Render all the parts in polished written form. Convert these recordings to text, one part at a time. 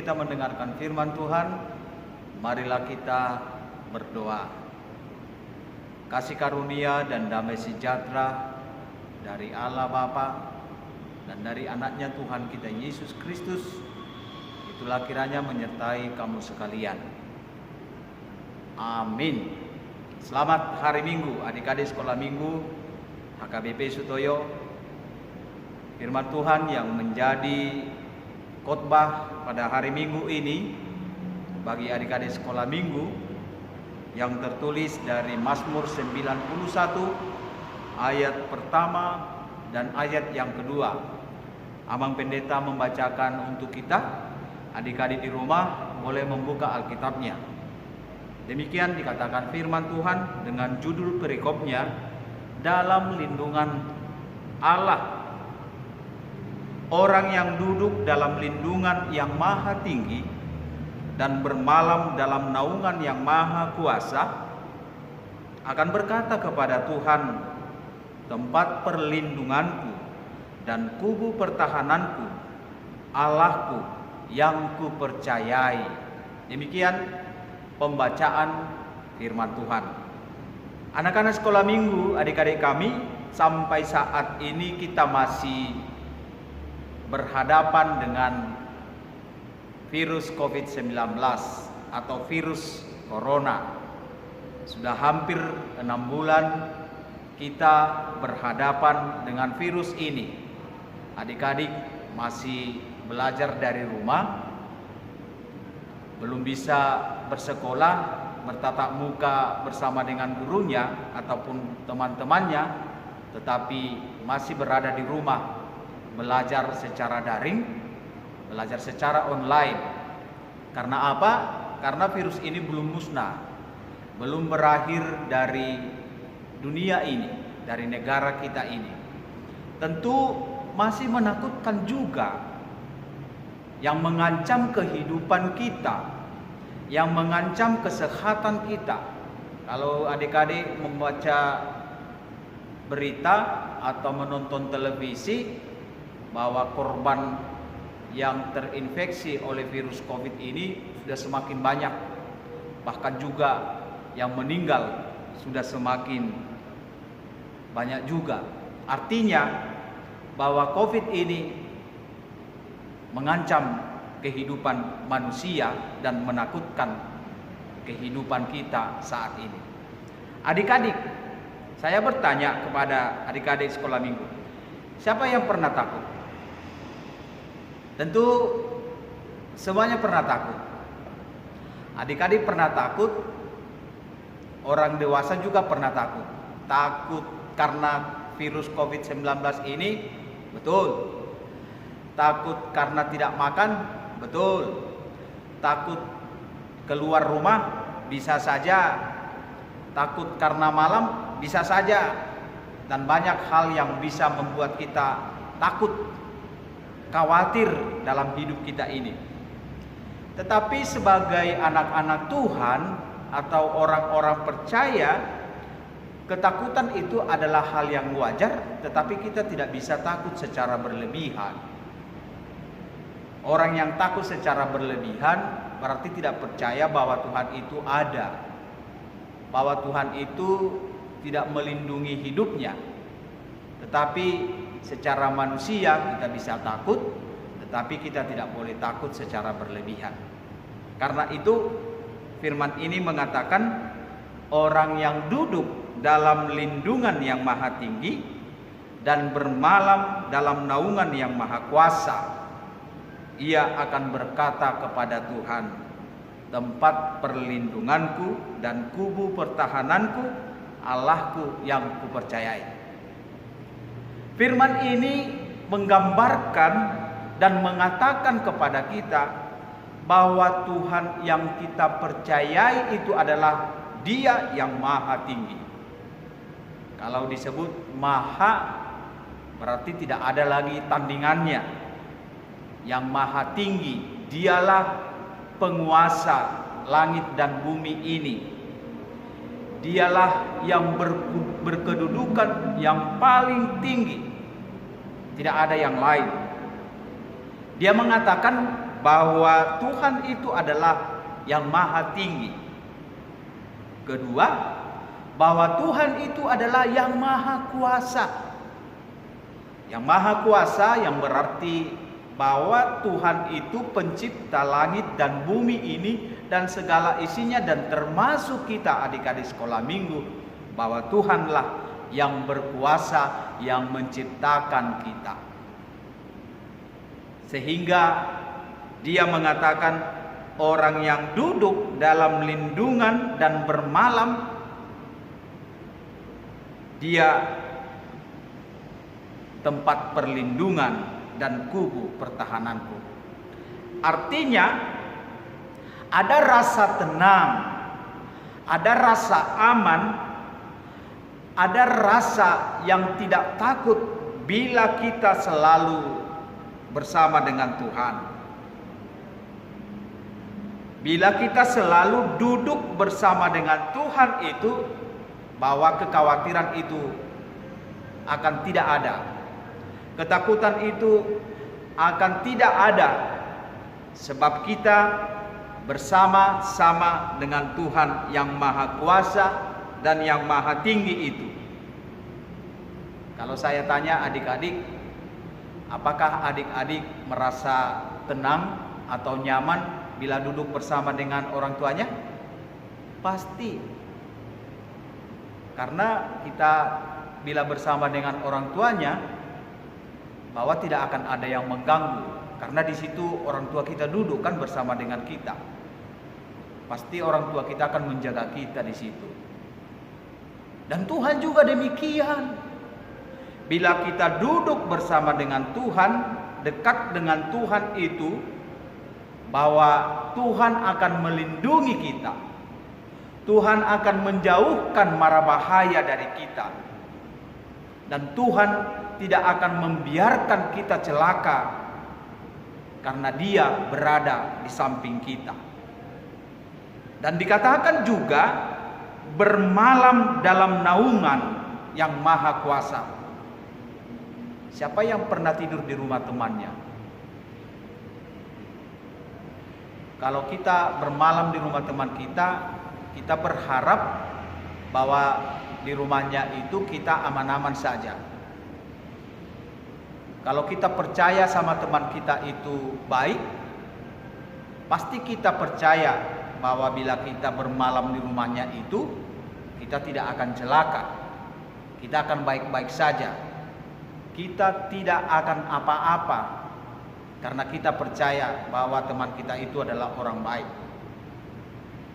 kita mendengarkan firman Tuhan, marilah kita berdoa. Kasih karunia dan damai sejahtera dari Allah Bapa dan dari anaknya Tuhan kita Yesus Kristus, itulah kiranya menyertai kamu sekalian. Amin. Selamat hari Minggu, adik-adik sekolah Minggu HKBP Sutoyo. Firman Tuhan yang menjadi khotbah pada hari Minggu ini bagi adik-adik sekolah Minggu yang tertulis dari Mazmur 91 ayat pertama dan ayat yang kedua. Amang Pendeta membacakan untuk kita. Adik-adik di rumah boleh membuka Alkitabnya. Demikian dikatakan firman Tuhan dengan judul perikopnya, dalam lindungan Allah. Orang yang duduk dalam lindungan yang maha tinggi dan bermalam dalam naungan yang maha kuasa akan berkata kepada Tuhan, tempat perlindunganku dan kubu pertahananku, Allahku yang kupercayai. Demikian pembacaan firman Tuhan. Anak-anak sekolah Minggu, adik-adik kami, sampai saat ini kita masih berhadapan dengan virus COVID-19 atau virus Corona. Sudah hampir 6 bulan kita berhadapan dengan virus ini. Adik-adik masih belajar dari rumah, belum bisa bersekolah, bertatap muka bersama dengan gurunya ataupun teman-temannya, tetapi masih berada di rumah, belajar secara daring, belajar secara online. Karena apa? Karena virus ini belum musnah, belum berakhir dari dunia ini, dari negara kita ini. Tentu masih menakutkan juga, yang mengancam kehidupan kita, yang mengancam kesehatan kita. Kalau adik-adik membaca berita atau menonton televisi bahwa korban yang terinfeksi oleh virus COVID ini sudah semakin banyak, bahkan juga yang meninggal sudah semakin banyak juga. Artinya bahwa COVID ini mengancam kehidupan manusia dan menakutkan kehidupan kita saat ini. Adik-adik, saya bertanya kepada adik-adik sekolah Minggu, siapa yang pernah takut? Tentu semuanya pernah takut. Adik-adik pernah takut, orang dewasa juga pernah takut. Takut karena virus COVID-19 ini, betul. Takut karena tidak makan, betul. Takut keluar rumah, bisa saja. Takut karena malam, bisa saja. Dan banyak hal yang bisa membuat kita takut, khawatir dalam hidup kita ini. Tetapi sebagai anak-anak Tuhan atau orang-orang percaya, ketakutan itu adalah hal yang wajar, tetapi kita tidak bisa takut secara berlebihan. Orang yang takut secara berlebihan berarti tidak percaya bahwa Tuhan itu ada, bahwa Tuhan itu tidak melindungi hidupnya. Tetapi secara manusia kita bisa takut, tetapi kita tidak boleh takut secara berlebihan. Karena itu firman ini mengatakan, orang yang duduk dalam lindungan yang maha tinggi dan bermalam dalam naungan yang maha kuasa, ia akan berkata kepada Tuhan, tempat perlindunganku dan kubu pertahananku, Allahku yang kupercayai. Firman ini menggambarkan dan mengatakan kepada kita bahwa Tuhan yang kita percayai itu adalah Dia yang maha tinggi. Kalau disebut maha, berarti tidak ada lagi tandingannya. Yang maha tinggi, Dialah penguasa langit dan bumi ini. Dialah yang berkedudukan yang paling tinggi. Tidak ada yang lain. Dia mengatakan bahwa Tuhan itu adalah yang maha tinggi. Kedua, bahwa Tuhan itu adalah yang maha kuasa. Yang maha kuasa yang berarti bahwa Tuhan itu pencipta langit dan bumi ini dan segala isinya, dan termasuk kita adik-adik sekolah minggu, bahwa Tuhanlah yang berkuasa yang menciptakan kita. Sehingga dia mengatakan orang yang duduk dalam lindungan dan bermalam, dia tempat perlindungan dan kubu pertahananku. Artinya ada rasa tenang, ada rasa aman, ada rasa yang tidak takut bila kita selalu bersama dengan Tuhan. Bila kita selalu duduk bersama dengan Tuhan itu, bahwa kekhawatiran itu akan tidak ada. Ketakutan itu akan tidak ada, sebab kita bersama-sama dengan Tuhan yang maha kuasa dan yang maha tinggi itu. Kalau saya tanya adik-adik, apakah adik-adik merasa tenang atau nyaman bila duduk bersama dengan orang tuanya? Pasti. Karena kita bila bersama dengan orang tuanya, bahwa tidak akan ada yang mengganggu. Karena di situ orang tua kita duduk kan bersama dengan kita. Pasti orang tua kita akan menjaga kita di situ. Dan Tuhan juga demikian. Bila kita duduk bersama dengan Tuhan, dekat dengan Tuhan itu, bahwa Tuhan akan melindungi kita. Tuhan akan menjauhkan mara bahaya dari kita. Dan Tuhan tidak akan membiarkan kita celaka, karena Dia berada di samping kita. Dan dikatakan juga bermalam dalam naungan yang maha kuasa. Siapa yang pernah tidur di rumah temannya? Kalau kita bermalam di rumah teman kita, kita berharap bahwa di rumahnya itu kita aman-aman saja. Kalau kita percaya sama teman kita itu baik, pasti kita percaya bahwa bila kita bermalam di rumahnya itu, kita tidak akan celaka. Kita akan baik-baik saja. Kita tidak akan apa-apa, karena kita percaya bahwa teman kita itu adalah orang baik.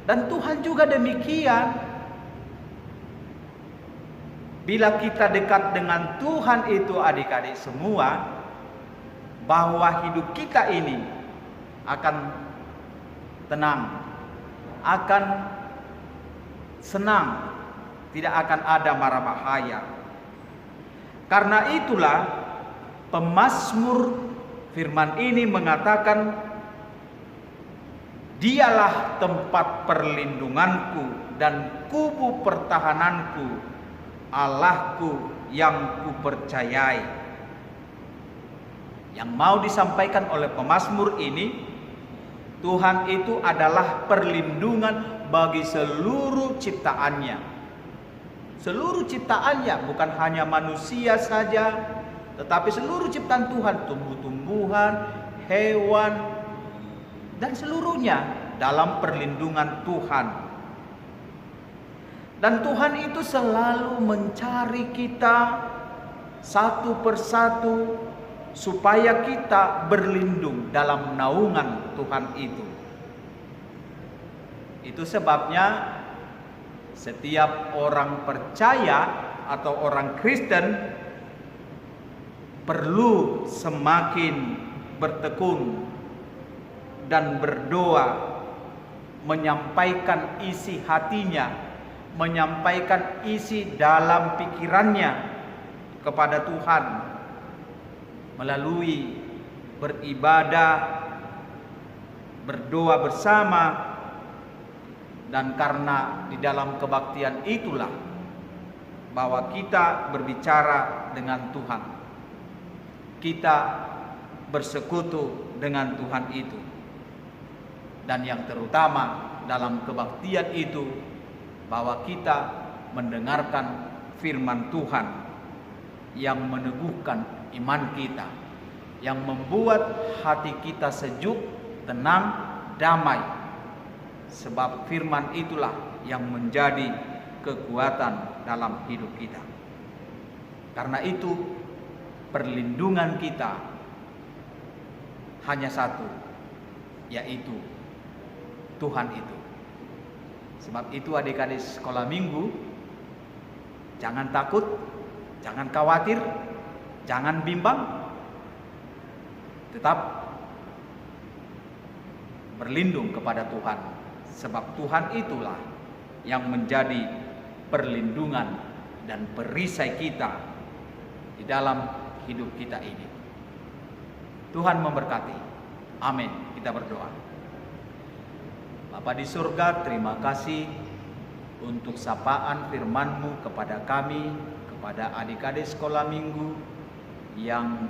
Dan Tuhan juga demikian. Bila kita dekat dengan Tuhan itu adik-adik semua, bahwa hidup kita ini akan tenang, akan senang, tidak akan ada mara bahaya. Karena itulah pemazmur firman ini mengatakan, Dialah tempat perlindunganku dan kubu pertahananku, Allahku yang kupercayai. Yang mau disampaikan oleh pemazmur ini, Tuhan itu adalah perlindungan bagi seluruh ciptaannya. Seluruh ciptaannya, bukan hanya manusia saja, tetapi seluruh ciptaan Tuhan, tumbuh-tumbuhan, hewan, dan seluruhnya dalam perlindungan Tuhan. Dan Tuhan itu selalu mencari kita satu persatu supaya kita berlindung dalam naungan Tuhan itu. Itu sebabnya setiap orang percaya atau orang Kristen perlu semakin bertekun dan berdoa, menyampaikan isi hatinya, menyampaikan isi dalam pikirannya kepada Tuhan melalui beribadah, berdoa bersama. Dan karena di dalam kebaktian itulah bahwa kita berbicara dengan Tuhan, kita bersekutu dengan Tuhan itu. Dan yang terutama dalam kebaktian itu, bahwa kita mendengarkan firman Tuhan yang meneguhkan iman kita, yang membuat hati kita sejuk, tenang, damai. Sebab firman itulah yang menjadi kekuatan dalam hidup kita. Karena itu perlindungan kita hanya satu, yaitu Tuhan itu. Sebab itu adik-adik sekolah minggu, jangan takut, jangan khawatir, jangan bimbang. Tetap berlindung kepada Tuhan. Sebab Tuhan itulah yang menjadi perlindungan dan perisai kita di dalam hidup kita ini. Tuhan memberkati. Amin. Kita berdoa. Bapa di surga, terima kasih untuk sapaan firman-Mu kepada kami, kepada adik-adik sekolah minggu yang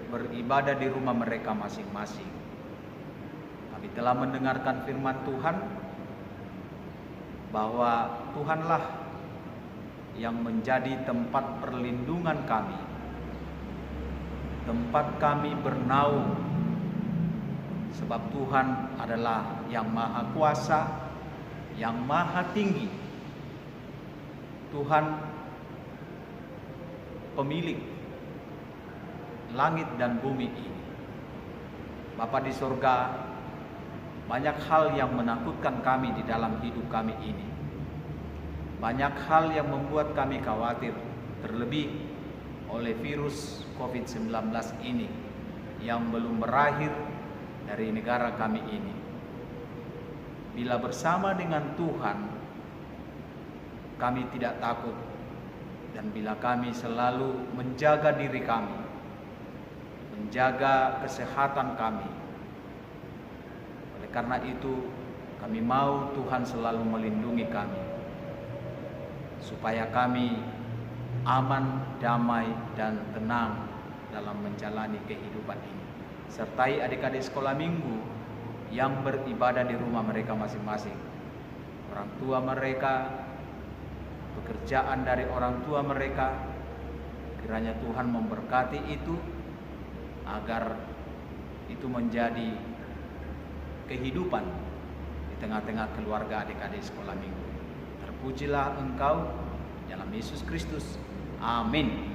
beribadah di rumah mereka masing-masing. Kami telah mendengarkan firman Tuhan, bahwa Tuhanlah yang menjadi tempat perlindungan kami, tempat kami bernaung. Sebab Tuhan adalah yang maha kuasa, yang maha tinggi. Tuhan pemilik langit dan bumi ini. Bapa di surga, banyak hal yang menakutkan kami di dalam hidup kami ini. Banyak hal yang membuat kami khawatir, terlebih oleh virus COVID-19 ini yang belum berakhir dari negara kami ini. Bila bersama dengan Tuhan, kami tidak takut. Dan bila kami selalu menjaga diri kami, menjaga kesehatan kami, oleh karena itu kami mau Tuhan selalu melindungi kami, supaya kami aman, damai, dan tenang dalam menjalani kehidupan ini. Sertai adik-adik sekolah minggu yang beribadah di rumah mereka masing-masing, orang tua mereka, pekerjaan dari orang tua mereka. Kiranya Tuhan memberkati itu, agar itu menjadi kehidupan di tengah-tengah keluarga adik-adik sekolah minggu. Terpujilah Engkau dalam Yesus Kristus. Amin.